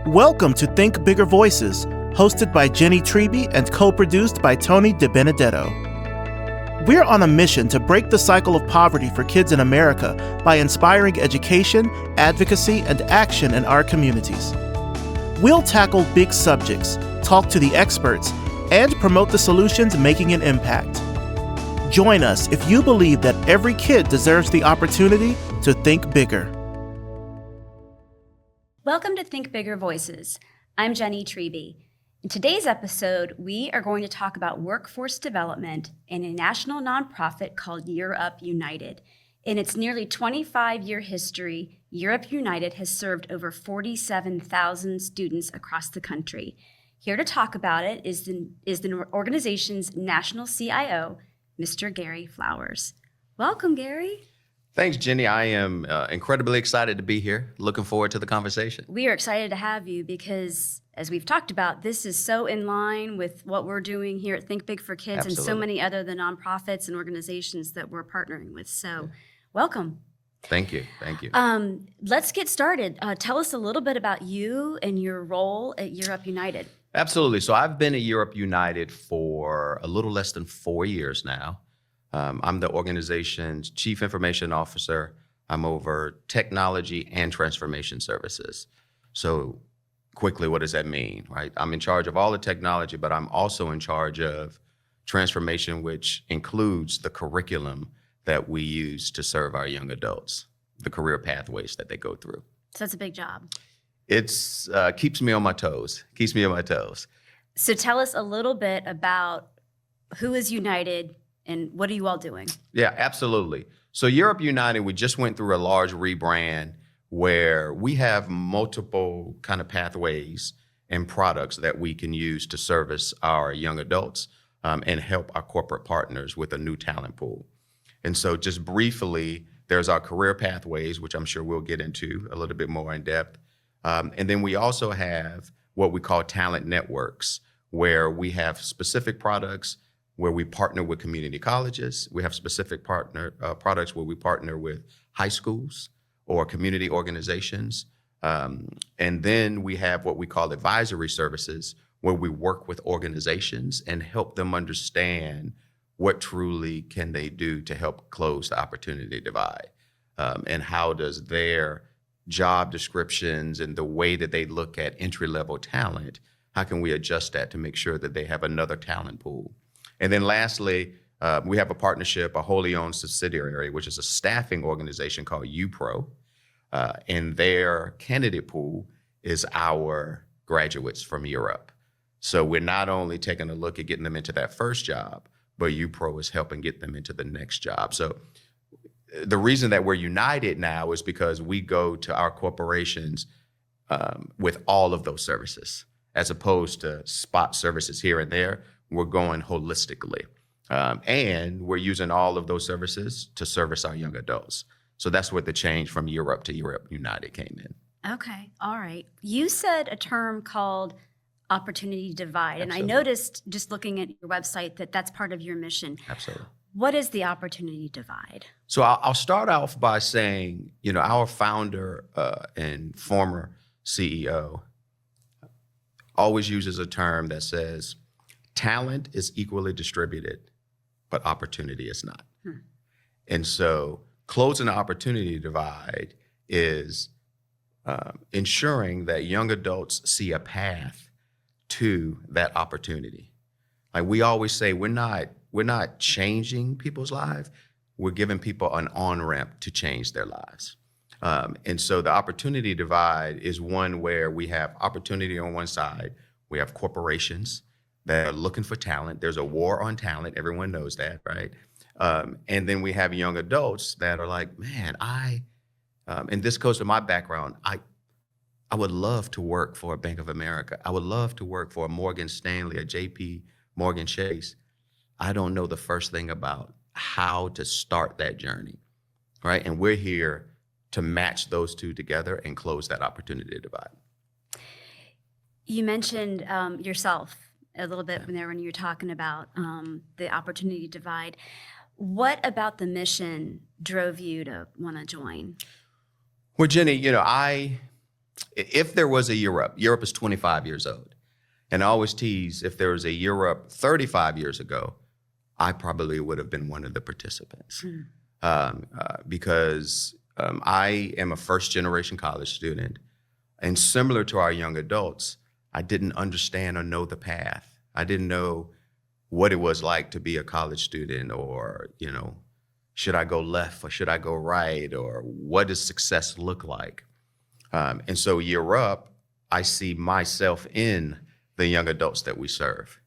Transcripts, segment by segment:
Welcome to Think Bigger Voices, hosted by Jennie Treby and co-produced by Tony DiBenedetto. We're on a mission to break the cycle of poverty for kids in America by inspiring education, advocacy, and action in our communities. We'll tackle big subjects, talk to the experts, and promote the solutions making an impact. Join us if you believe that every kid deserves the opportunity to think bigger. Welcome to Think Bigger Voices. I'm Jennie Treby. In today's episode, we are going to talk about workforce development in a national nonprofit called Europe United. In its nearly 25-year history, Europe United has served over 47,000 students across the country. Here to talk about it is the organization's national CIO, Mr. Gary Flowers. Welcome, Gary. Thanks, Jennie. I am incredibly excited to be here. Looking forward to the conversation. We are excited to have you because, as we've talked about, this is so in line with what we're doing here at Think Big for Kids. Absolutely. And so many other the nonprofits and organizations that we're partnering with. So welcome. Thank you. Thank you. Let's get started. Tell us a little bit about you and your role at Europe United. Absolutely. So I've been at Europe United for a little less than 4 years now. I'm the organization's chief information officer. I'm over technology and transformation services. So quickly, what does that mean, right? I'm in charge of all the technology, but I'm also in charge of transformation, which includes the curriculum that we use to serve our young adults, the career pathways that they go through. So that's a big job. It's keeps me on my toes, So tell us a little bit about who is United and what are you all doing? Yeah, absolutely. So Europe United, we just went through a large rebrand where we have multiple kind of pathways and products that we can use to service our young adults and help our corporate partners with a new talent pool. And so just briefly, there's our career pathways, which I'm sure we'll get into a little bit more in depth. And then we also have what we call talent networks, where we have specific products where we partner with community colleges. We have specific products where we partner with high schools or community organizations. And then we have what we call advisory services, where we work with organizations and help them understand what truly can they do to help close the opportunity divide, and how does their job descriptions and the way that they look at entry-level talent, how can we adjust that to make sure that they have another talent pool? And then lastly, we have a partnership, a wholly owned subsidiary, which is a staffing organization called UPRO. And their candidate pool is our graduates from Europe. So we're not only taking a look at getting them into that first job, but UPRO is helping get them into the next job. So the reason that we're united now is because we go to our corporations with all of those services, as opposed to spot services here and there. We're going holistically. And we're using all of those services to service our young adults. So that's where the change from Europe to Europe United came in. Okay, all right. You said a term called opportunity divide. Absolutely. And I noticed just looking at your website that that's part of your mission. Absolutely. What is the opportunity divide? So I'll start off by saying, our founder and former CEO always uses a term that says, talent is equally distributed, but opportunity is not. And so closing the opportunity divide is ensuring that young adults see a path to that opportunity. Like we always say, we're not changing people's lives. We're giving people an on-ramp to change their lives. And so the opportunity divide is one where we have opportunity on one side. We have corporations that are looking for talent. There's a war on talent. Everyone knows that, right? And then we have young adults that are like, man, and this goes to my background, I would love to work for a Bank of America. I would love to work for a Morgan Stanley, a JP Morgan Chase. I don't know the first thing about how to start that journey, right? And we're here to match those two together and close that opportunity divide. You mentioned yourself a little bit when you were talking about the opportunity divide. What about the mission drove you to want to join? Well, Jennie, if there was a Europe is 25 years old. And I always tease, if there was a Europe 35 years ago, I probably would have been one of the participants. Because I am a first generation college student. And similar to our young adults, I didn't understand or know the path. I didn't know what it was like to be a college student, or, should I go left or should I go right, or what does success look like? And so Year Up, I see myself in the young adults that we serve.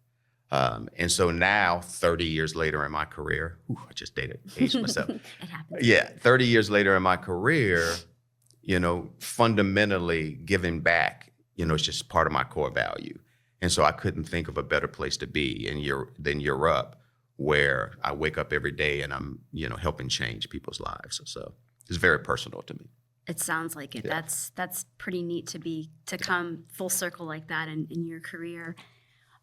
And so now, 30 years later in my career, I just aged myself. It happens. Yeah, 30 years later in my career, fundamentally giving back, it's just part of my core value. And so I couldn't think of a better place to be than Year Up, where I wake up every day and I'm, helping change people's lives. So it's very personal to me. It sounds like it. Yeah. That's pretty neat to come full circle like that in your career.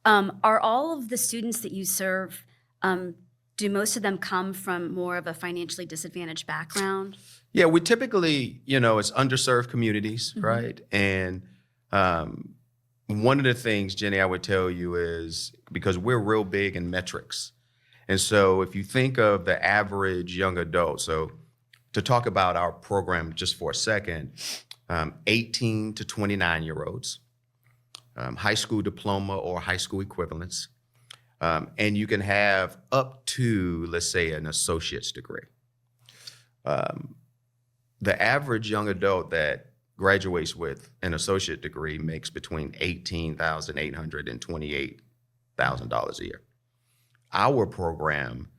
Are all of the students that you serve, do most of them come from more of a financially disadvantaged background? Yeah, we typically, it's underserved communities, right? And one of the things, Jenny, I would tell you is, because we're real big in metrics. And so if you think of the average young adult, so to talk about our program just for a second, 18 to 29-year-olds, high school diploma or high school equivalents, and you can have up to, let's say, an associate's degree. The average young adult that graduates with an associate degree makes between $18,800 and $28,000 a year. Our program,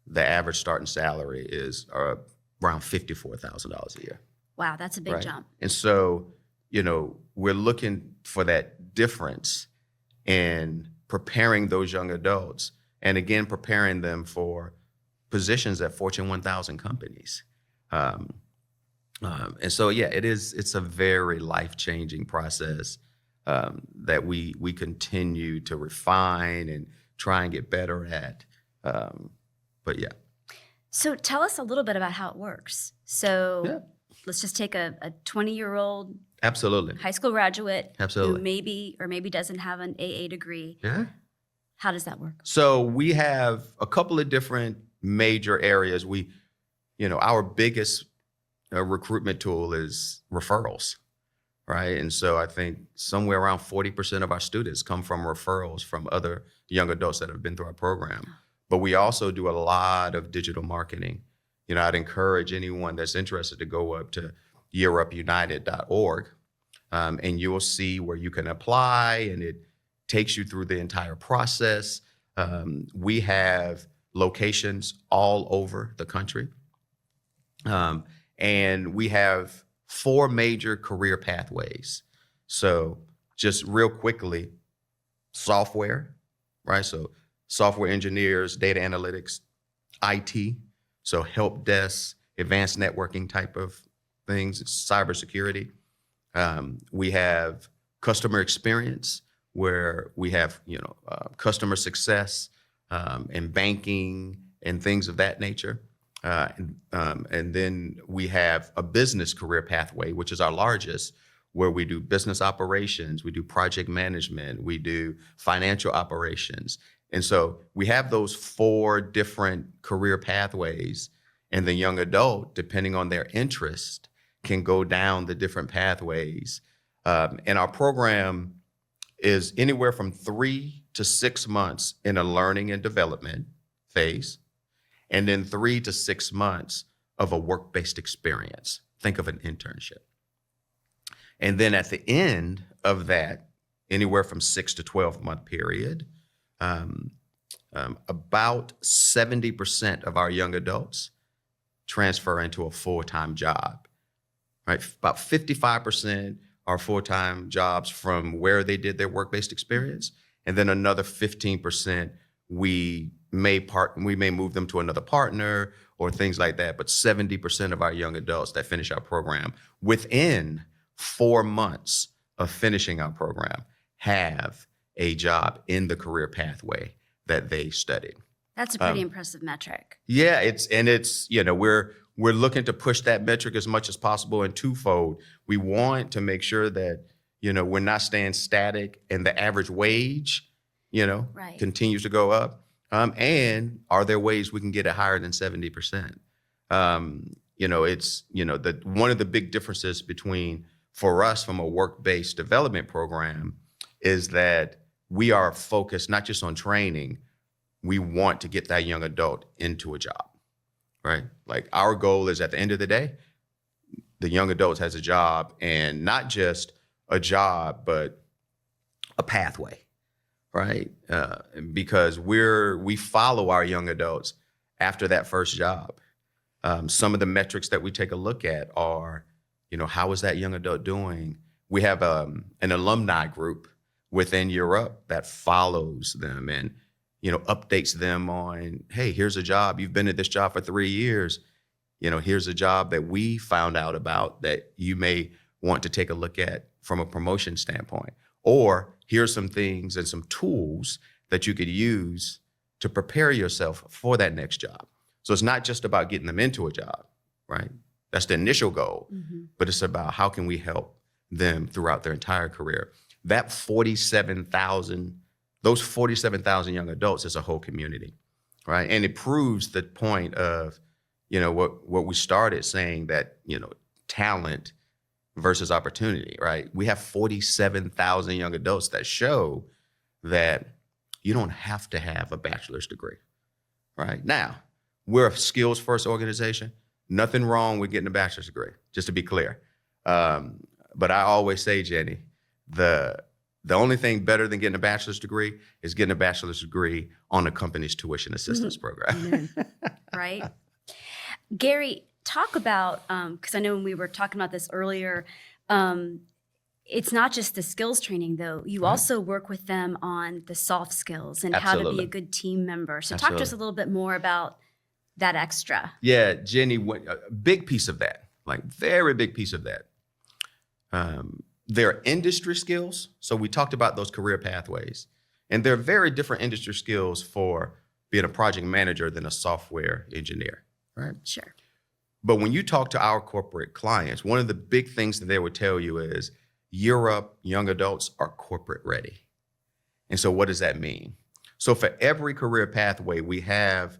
the average starting salary is around $54,000 a year. Wow, that's a big Right? jump. And so, we're looking for that difference in preparing those young adults, and again, preparing them for positions at Fortune 1000 companies. And so, yeah, it's a very life-changing process that we continue to refine and try and get better at. But yeah. So tell us a little bit about how it works. So Yeah. let's just take a 20-year-old Absolutely. high school graduate Absolutely. who maybe doesn't have an AA degree. Yeah. How does that work? So we have a couple of different major areas. Our biggest recruitment tool is referrals, right? And so I think somewhere around 40% of our students come from referrals from other young adults that have been through our program. But we also do a lot of digital marketing. I'd encourage anyone that's interested to go up to yearupunited.org, and you will see where you can apply, and it takes you through the entire process. We have locations all over the country. And we have 4 major career pathways. So just real quickly, software, right? So software engineers, data analytics, IT, so help desk, advanced networking type of things, cybersecurity. We have customer experience, where we have, customer success and banking and things of that nature. And then we have a business career pathway, which is our largest, where we do business operations, we do project management, we do financial operations. And so we have those 4 different career pathways, and the young adult, depending on their interest, can go down the different pathways. And our program is anywhere from 3 to 6 months in a learning and development phase, and then 3 to 6 months of a work-based experience. Think of an internship. And then at the end of that, anywhere from 6 to 12-month period, about 70% of our young adults transfer into a full-time job, right? About 55% are full-time jobs from where they did their work-based experience. And then another 15%, we may move them to another partner or things like that. But 70% of our young adults that finish our program within 4 months of finishing our program have a job in the career pathway that they studied. That's a pretty impressive metric. Yeah, it's we're looking to push that metric as much as possible in twofold. We want to make sure that, we're not staying static and the average wage, Right. continues to go up. And are there ways we can get it higher than 70%? It's, one of the big differences for us from a work-based development program is that we are focused not just on training, we want to get that young adult into a job, right? Like our goal is at the end of the day, the young adult has a job, and not just a job, but a pathway, right? Because we follow our young adults after that first job. Some of the metrics that we take a look at are, how is that young adult doing? We have an alumni group within Europe that follows them and, updates them on, hey, here's a job. You've been at this job for 3 years. Here's a job that we found out about that you may want to take a look at from a promotion standpoint. Or here's some things and some tools that you could use to prepare yourself for that next job. So it's not just about getting them into a job, right? That's the initial goal, but it's about how can we help them throughout their entire career. Those 47,000 young adults is a whole community, right? And it proves the point of, what we started saying that, talent versus opportunity, right? We have 47,000 young adults that show that you don't have to have a bachelor's degree, right? Now, we're a skills first organization. Nothing wrong with getting a bachelor's degree, just to be clear. But I always say, Jenny, the only thing better than getting a bachelor's degree is getting a bachelor's degree on a company's tuition assistance program. Right. Gary, talk about, because I know when we were talking about this earlier, it's not just the skills training, though. You also work with them on the soft skills and how to be a good team member. So talk to us a little bit more about that extra. Yeah, Jenny, a big piece of that, like very big piece of that. There are industry skills. So we talked about those career pathways. And there are very different industry skills for being a project manager than a software engineer, right? Sure. But when you talk to our corporate clients, one of the big things that they would tell you is Europe, young adults are corporate ready. And so what does that mean? So for every career pathway, we have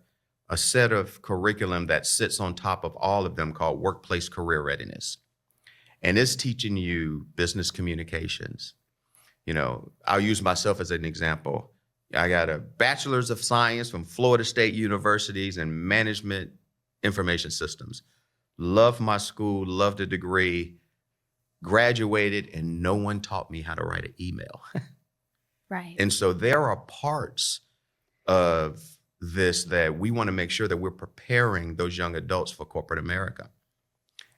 a set of curriculum that sits on top of all of them called workplace career readiness. And it's teaching you business communications. I'll use myself as an example. I got a bachelor's of science from Florida State Universities in management information systems. Loved my school, loved the degree, graduated, and no one taught me how to write an email. Right. And so there are parts of this that we want to make sure that we're preparing those young adults for corporate America.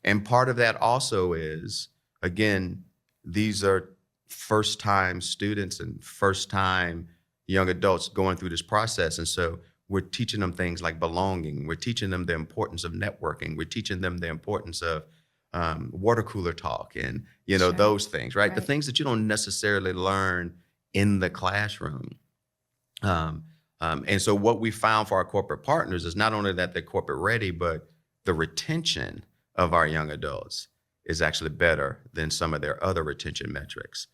And part of that also is, again, these are first-time students and first-time young adults going through this process. And so we're teaching them things like belonging. We're teaching them the importance of networking. We're teaching them the importance of water cooler talk and, Sure. those things, right? The things that you don't necessarily learn in the classroom. And so what we found for our corporate partners is not only that they're corporate ready, but the retention of our young adults is actually better than some of their other retention metrics.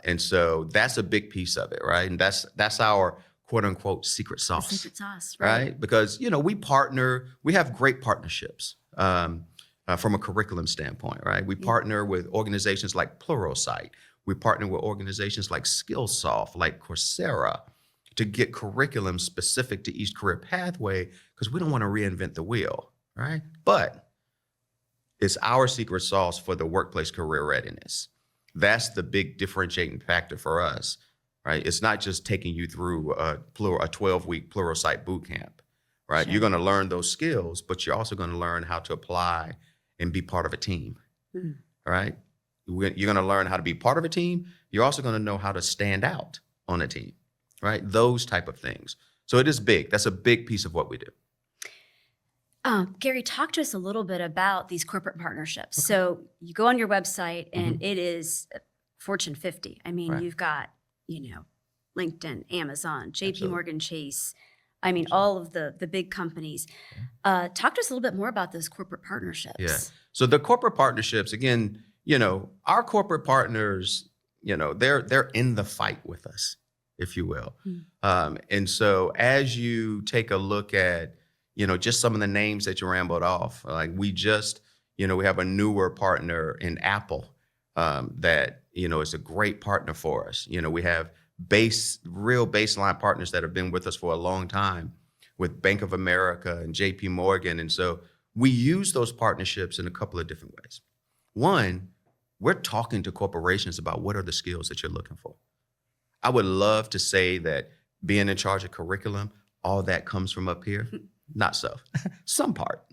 And so that's a big piece of it, right? And that's our quote unquote secret sauce. The secret sauce, right? Because, we have great partnerships from a curriculum standpoint, right? We partner with organizations like Pluralsight. We partner with organizations like Skillsoft, like Coursera, to get curriculum specific to each career pathway, because we don't want to reinvent the wheel, right? But it's our secret sauce for the workplace career readiness. That's the big differentiating factor for us, right? It's not just taking you through a 12-week Pluralsight boot camp, right? Sure. You're going to learn those skills, but you're also going to learn how to apply and be part of a team, right? You're going to learn how to be part of a team. You're also going to know how to stand out on a team, right? Those type of things. So it is big. That's a big piece of what we do. Gary, talk to us a little bit about these corporate partnerships. Okay. So you go on your website and it is Fortune 50. I mean, you've got, LinkedIn, Amazon, JP Morgan Chase, I mean, all of the big companies. Talk to us a little bit more about those corporate partnerships. Yeah. So the corporate partnerships, again, our corporate partners, they're in the fight with us, if you will. And so as you take a look at, just some of the names that you rambled off, like we just, we have a newer partner in Apple that, is a great partner for us. We have real baseline partners that have been with us for a long time with Bank of America and JP Morgan. And so we use those partnerships in a couple of different ways. One, we're talking to corporations about what are the skills that you're looking for. I would love to say that being in charge of curriculum, all that comes from up here. Not so. Some part.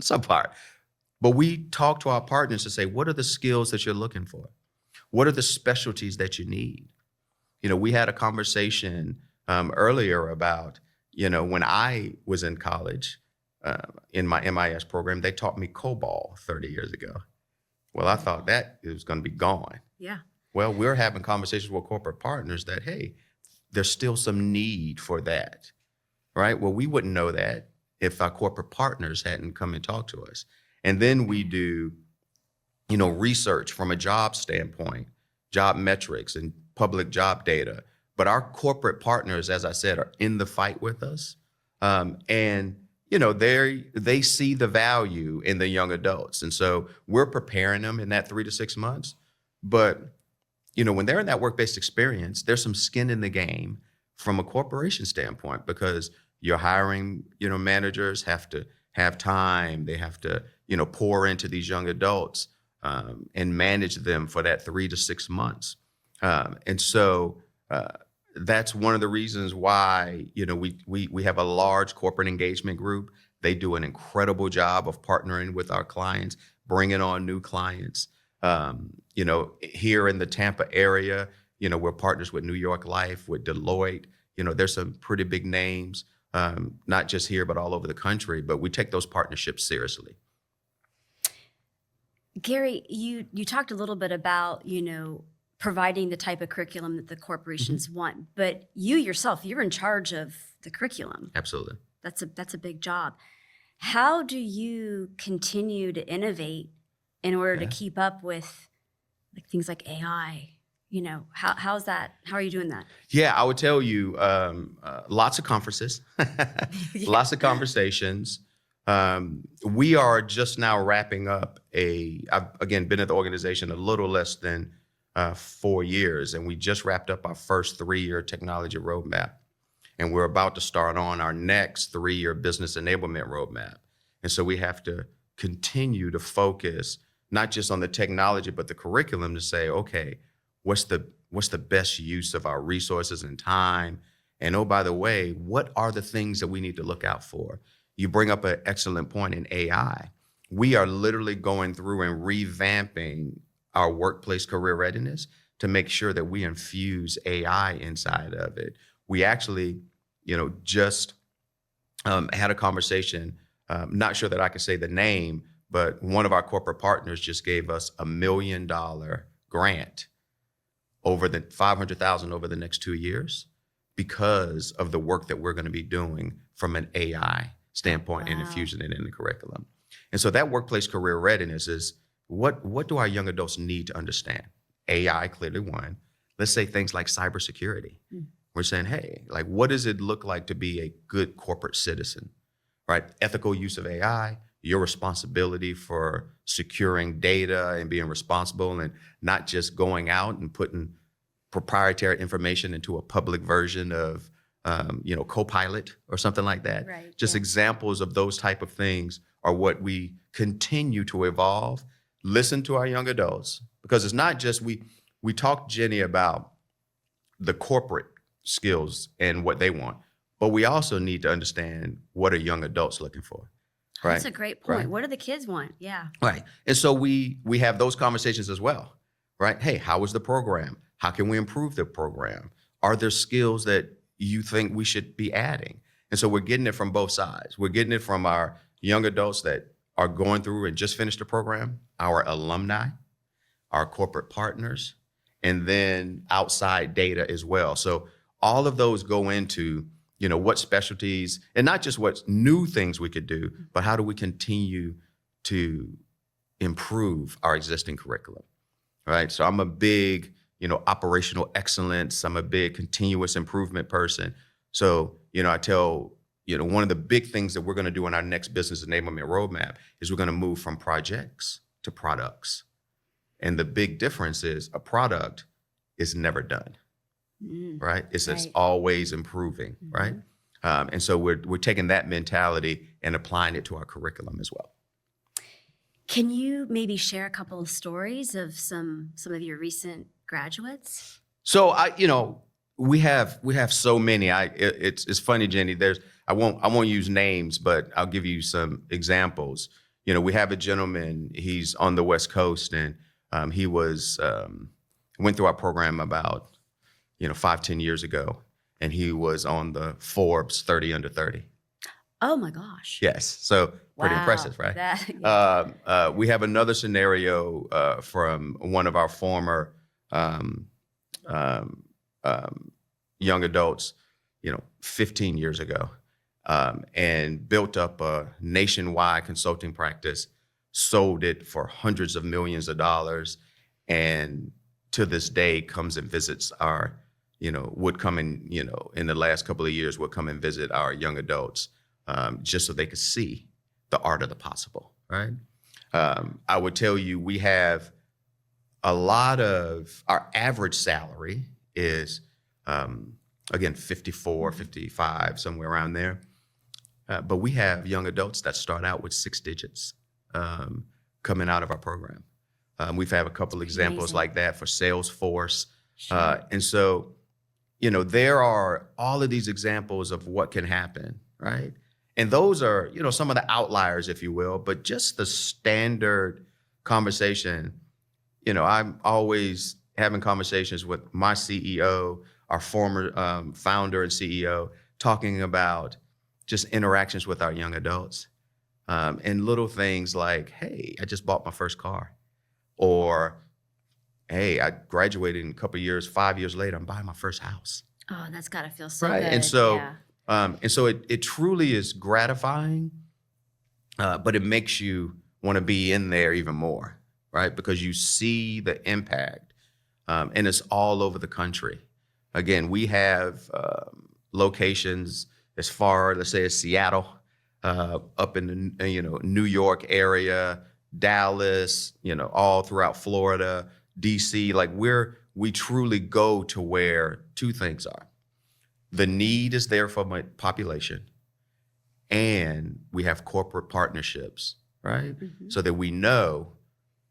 But we talk to our partners to say, what are the skills that you're looking for? What are the specialties that you need? We had a conversation earlier about, when I was in college, in my MIS program, they taught me COBOL 30 years ago. Well, I thought that it was going to be gone. Yeah. Well, we're having conversations with corporate partners that, hey, there's still some need for that, right? Well, we wouldn't know that if our corporate partners hadn't come and talked to us. And then we do, research from a job standpoint, job metrics and public job data. But our corporate partners, as I said, are in the fight with us. And they see the value in the young adults. And so we're preparing them in that 3 to 6 months. But, when they're in that work-based experience, there's some skin in the game from a corporation standpoint, because your hiring, managers have to have time. They have to, pour into these young adults and manage them for that 3 to 6 months. And so that's one of the reasons why, we have a large corporate engagement group. They do an incredible job of partnering with our clients, bringing on new clients. Here in the Tampa area, we're partners with New York Life, with Deloitte. There's some pretty big names, not just here, but all over the country. But we take those partnerships seriously. Gary, you talked a little bit about, providing the type of curriculum that the corporations want, but you yourself, you're in charge of the curriculum. Absolutely. That's a big job. How do you continue to innovate in order to keep up with things like AI? How are you doing that? Yeah, I would tell you, lots of conferences, lots of conversations. We are just now wrapping up I've again been at the organization a little less than 4 years, and we just wrapped up our first 3-year technology roadmap. And we're about to start on our next 3-year business enablement roadmap. And so we have to continue to focus not just on the technology, but the curriculum to say, okay, what's the best use of our resources and time? And oh, by the way, what are the things that we need to look out for? You bring up an excellent point in AI. We are literally going through and revamping our workplace career readiness to make sure that we infuse AI inside of it. We actually, just had a conversation, not sure that I can say the name, but one of our corporate partners just gave us $1 million grant over the $500,000 over the next 2 years because of the work that we're going to be doing from an AI standpoint and infusing it in the curriculum. And so that workplace career readiness is what do our young adults need to understand? AI, clearly one. Let's say things like cybersecurity. We're saying, hey, what does it look like to be a good corporate citizen, right? Ethical use of AI, your responsibility for securing data and being responsible and not just going out and putting proprietary information into a public version of, Copilot or something like that. Right, just examples of those type of things are what we continue to evolve. Listen to our young adults, because it's not just, we talked, Jenny, about the corporate skills and what they want, but we also need to understand what are young adults looking for. Right? That's a great point. Right. What do the kids want? Yeah. Right. And so we have those conversations as well, right? Hey, how was the program? How can we improve the program? Are there skills that you think we should be adding? And so we're getting it from both sides. We're getting it from our young adults that are going through and just finished the program, our alumni, our corporate partners, and then outside data as well. So all of those go into, what specialties, and not just what new things we could do, but how do we continue to improve our existing curriculum, right? So I'm a big, operational excellence. I'm a big continuous improvement person. So, I tell, one of the big things that we're going to do in our next business enablement roadmap is we're going to move from projects to products. And the big difference is a product is never done, right? It's always improving, right? And so we're taking that mentality and applying it to our curriculum as well. Can you maybe share a couple of stories of some of your recent graduates? So we have so many. It's funny, Jenny. I won't use names, but I'll give you some examples. We have a gentleman. He's on the West Coast, and he went through our program about 5-10 years ago, and he was on the Forbes 30 under 30. Oh my gosh. Yes. So pretty impressive, right? We have another scenario from one of our former young adults, 15 years ago, and built up a nationwide consulting practice, sold it for hundreds of millions of dollars, and to this day comes and visits our, would come in, in the last couple of years, would come and visit our young adults, just so they could see the art of the possible, right? I would tell you, we have a lot of, our average salary is, again, 54, 55, somewhere around there. But we have young adults that start out with 6 digits coming out of our program. We've had a couple examples like that for Salesforce. Sure. And so, there are all of these examples of what can happen, right? And those are, some of the outliers, if you will, but just the standard conversation. I'm always having conversations with my CEO, our former founder and CEO, talking about just interactions with our young adults, and little things like, hey, I just bought my first car, or hey, I graduated in a couple of years, 5 years later, I'm buying my first house. Oh, that's got to feel so right. good. And so, it truly is gratifying, but it makes you want to be in there even more, right? Because you see the impact, and it's all over the country. Again, we have locations as far, let's say, as Seattle, up in the New York area, Dallas, all throughout Florida, DC. Like we truly go to where two things are. The need is there for my population, and we have corporate partnerships, right? Mm-hmm. So that we know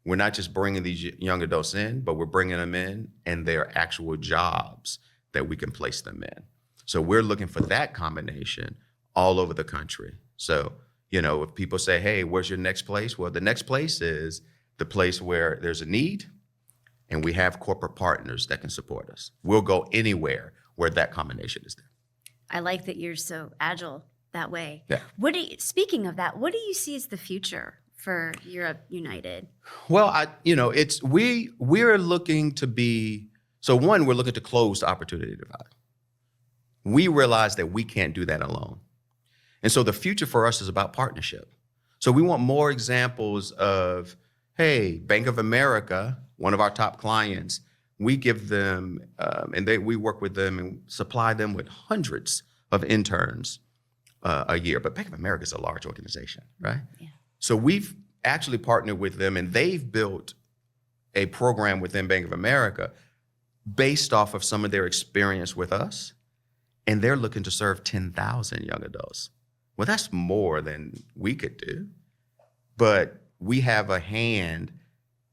we're not just bringing these young adults in, but we're bringing them in and their actual jobs that we can place them in. So we're looking for that combination all over the country. So, if people say, hey, where's your next place? Well, the next place is the place where there's a need and we have corporate partners that can support us. We'll go anywhere where that combination is there. I like that you're so agile that way. Yeah. Speaking of that, what do you see as the future for Europe United? Well, we're looking to be, so one, we're looking to close the opportunity divide. We realize that we can't do that alone. And so the future for us is about partnership. So we want more examples of, hey, Bank of America, one of our top clients, we give them, we work with them and supply them with hundreds of interns a year. But Bank of America is a large organization, right? Yeah. So we've actually partnered with them, and they've built a program within Bank of America based off of some of their experience with us. And they're looking to serve 10,000 young adults. Well, that's more than we could do. But we have a hand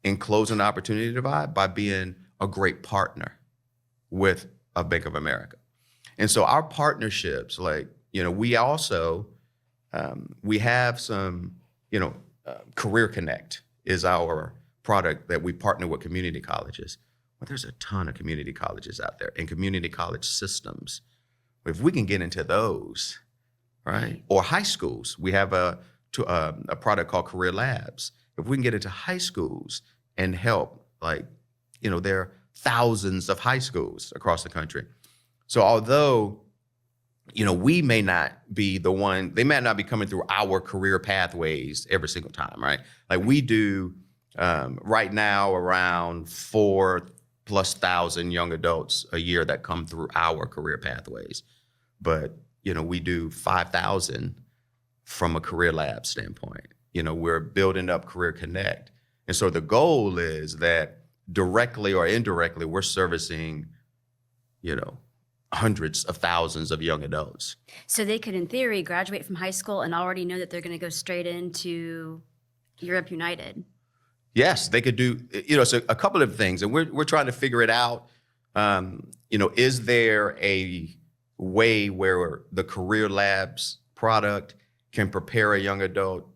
in closing the opportunity divide by being a great partner with a Bank of America. And so our partnerships, we also, we have some, Career Connect is our product that we partner with community colleges. Well, there's a ton of community colleges out there and community college systems. If we can get into those, right? Or high schools, we have a product called Career Labs. If we can get into high schools and help, there are thousands of high schools across the country. So although, we may not be the one, they may not be coming through our career pathways every single time, right? Like we do right now around 4,000+ young adults a year that come through our career pathways. But, we do 5,000 from a career lab standpoint. We're building up Career Connect. And so the goal is that directly or indirectly, we're servicing, hundreds of thousands of young adults. So they could, in theory, graduate from high school and already know that they're going to go straight into Europe United. Yes, they could do, so a couple of things, and we're trying to figure it out. Is there a way where the Career Labs product can prepare a young adult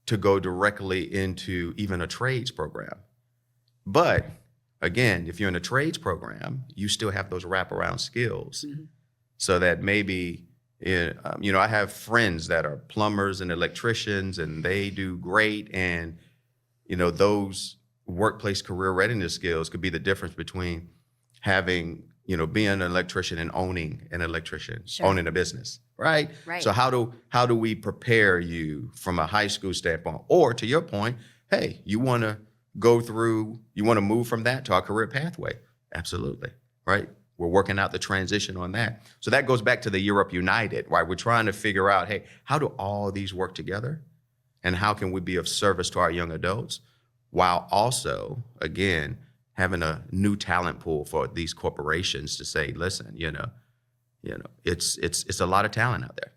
to go directly into even a trades program? But again, if you're in a trades program, you still have those wraparound skills. Mm-hmm. So that maybe, I have friends that are plumbers and electricians, and they do great. And, those workplace career readiness skills could be the difference between having, being an electrician and owning an electrician, sure, owning a business, right? Right. So how do we prepare you from a high school standpoint? Or to your point, hey, you want to move from that to our career pathway? Absolutely, right? We're working out the transition on that. So that goes back to the Europe United, right? We're trying to figure out, hey, how do all these work together? And how can we be of service to our young adults while also, again, having a new talent pool for these corporations to say, listen, it's a lot of talent out there.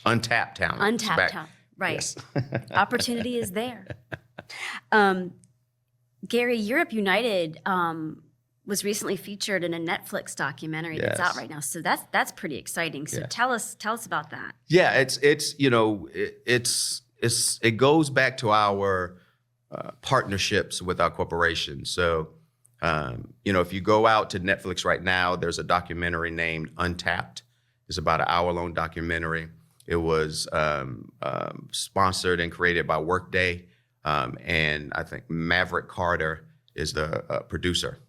Untapped talent. Untapped talent, right. Yes. Opportunity is there. Gary, Europe United was recently featured in a Netflix documentary that's out right now. So that's pretty exciting. So tell us about that. Yeah, it goes back to our partnerships with our corporations. So, if you go out to Netflix right now, there's a documentary named Untapped. It's about an hour-long documentary. It was sponsored and created by Workday, and I think Maverick Carter is the producer.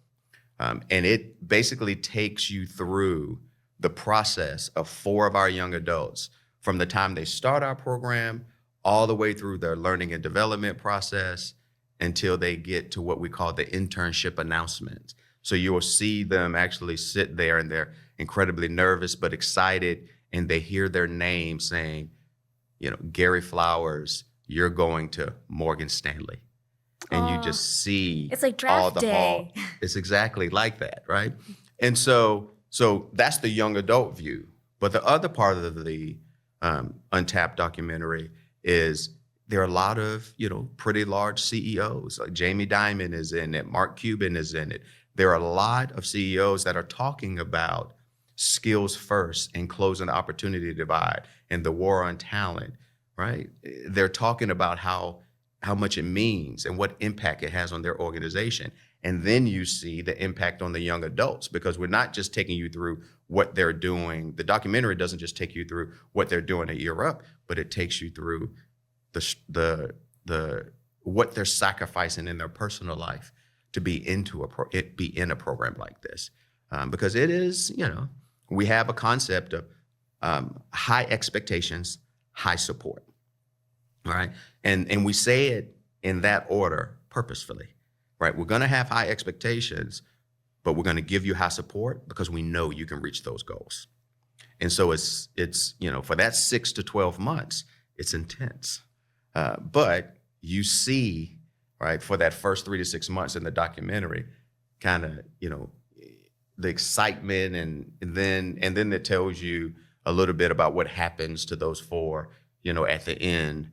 And it basically takes you through the process of 4 of our young adults from the time they start our program all the way through their learning and development process until they get to what we call the internship announcement. So you will see them actually sit there and they're incredibly nervous but excited, and they hear their name saying, Gary Flowers, you're going to Morgan Stanley. And you just see it's like draft all the day. hall. It's exactly like that, right? And so that's the young adult view. But the other part of the Untapped documentary is there are a lot of, pretty large CEOs. Like Jamie Dimon is in it. Mark Cuban is in it. There are a lot of CEOs that are talking about skills first and closing the opportunity divide and the war on talent, right? They're talking about how much it means and what impact it has on their organization. And then you see the impact on the young adults, because we're not just taking you through what they're doing. The documentary doesn't just take you through what they're doing at Year Up, but it takes you through the what they're sacrificing in their personal life to be in a program like this. Because it is, we have a concept of high expectations, high support. All right. And we say it in that order purposefully, right? We're going to have high expectations, but we're going to give you high support because we know you can reach those goals. And so it's for that 6 to 12 months, it's intense. But you see, right, for that first 3 to 6 months in the documentary, kind of, the excitement and then it tells you a little bit about what happens to those 4, at the end.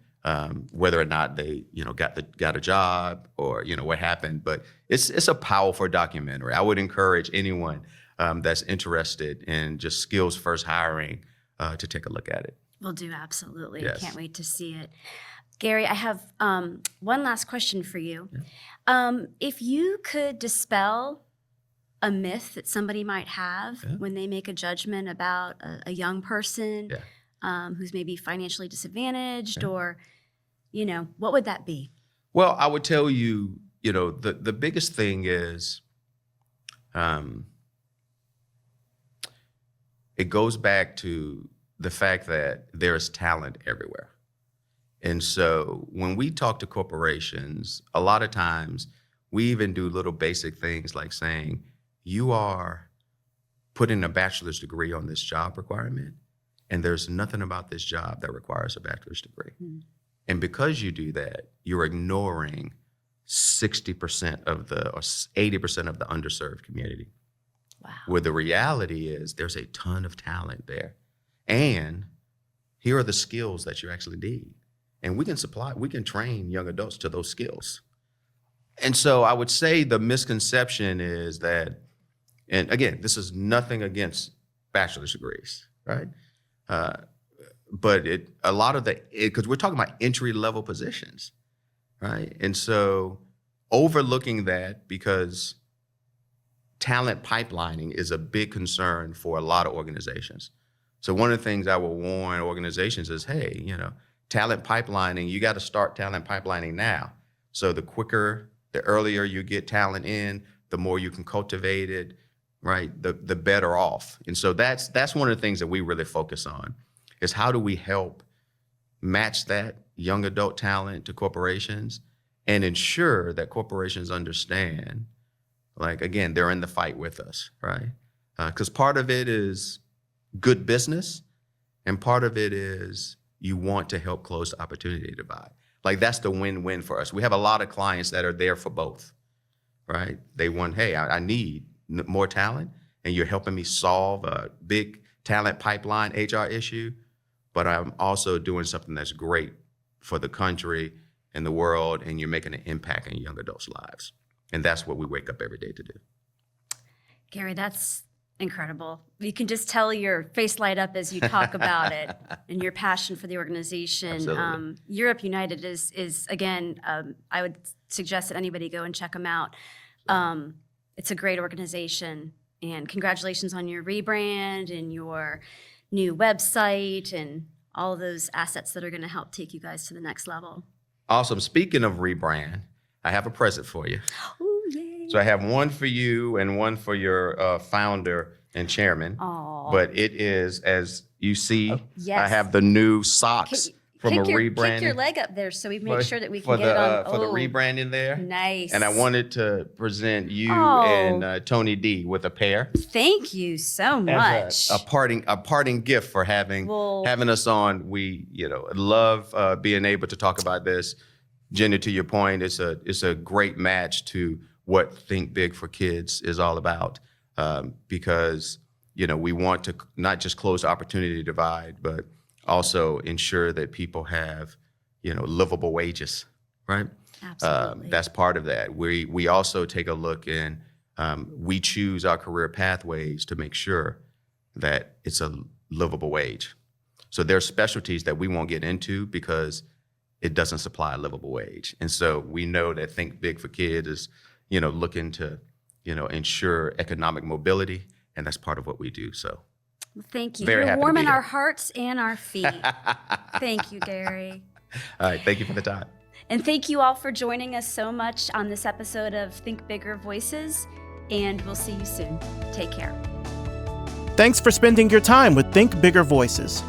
Whether or not they, got a job or, what happened. But it's a powerful documentary. I would encourage anyone that's interested in just skills first hiring to take a look at it. Will do, absolutely. Yes. Can't wait to see it. Gary, I have one last question for you. Yeah. If you could dispel a myth that somebody might have when they make a judgment about a young person who's maybe financially disadvantaged or, what would that be? Well, I would tell you, the biggest thing is it goes back to the fact that there's talent everywhere. And so when we talk to corporations, a lot of times we even do little basic things like saying, you are putting a bachelor's degree on this job requirement, and there's nothing about this job that requires a bachelor's degree. Mm. And because you do that, you're ignoring 60% of or 80% of the underserved community. Wow. Where the reality is there's a ton of talent there. And here are the skills that you actually need. And we can train young adults to those skills. And so I would say the misconception is that, and again, this is nothing against bachelor's degrees, right? But a lot of because we're talking about entry-level positions, right? And so overlooking that, because talent pipelining is a big concern for a lot of organizations. So one of the things I will warn organizations is, hey, talent pipelining, you got to start talent pipelining now. So the earlier you get talent in, the more you can cultivate it, right? The better off. And so that's one of the things that we really focus on, is how do we help match that young adult talent to corporations and ensure that corporations understand, like, again, they're in the fight with us, right? Because part of it is good business, and part of it is you want to help close the opportunity divide. Like, that's the win-win for us. We have a lot of clients that are there for both, right? They want, hey, I need more talent, and you're helping me solve a big talent pipeline HR issue, but I'm also doing something that's great for the country and the world, and you're making an impact in young adults' lives. And that's what we wake up every day to do. Gary, that's incredible. You can just tell your face light up as you talk about it and your passion for the organization. Europe United is again, I would suggest that anybody go and check them out. It's a great organization, and congratulations on your rebrand and your new website and all of those assets that are going to help take you guys to the next level. Awesome. Speaking of rebrand, I have a present for you. Ooh, yay. So I have one for you and one for your founder and chairman. Aww. But it is, as you see, yes. I have the new socks from a rebranding. Kick your leg up there so we make sure that we can get it on. For the rebranding there. Nice. And I wanted to present you and Tony D with a pair. Thank you so much. A parting gift for having us on. We love being able to talk about this. Jennie, to your point, it's a great match to what Think Big for Kids is all about, because we want to not just close the opportunity divide, but also ensure that people have livable wages, right? Absolutely. That's part of that. We also take a look and we choose our career pathways to make sure that it's a livable wage. So there are specialties that we won't get into because it doesn't supply a livable wage. And so we know that Think Big for Kids is, looking to, ensure economic mobility, and that's part of what we do. So thank you. Very You're warming here. Our hearts and our feet. Thank you, Gary. All right, thank you for the time. And thank you all for joining us so much on this episode of Think Bigger Voices, and we'll see you soon. Take care. Thanks for spending your time with Think Bigger Voices.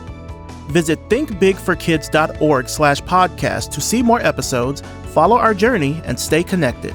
Visit thinkbigforkids.org/podcast to see more episodes, follow our journey, and stay connected.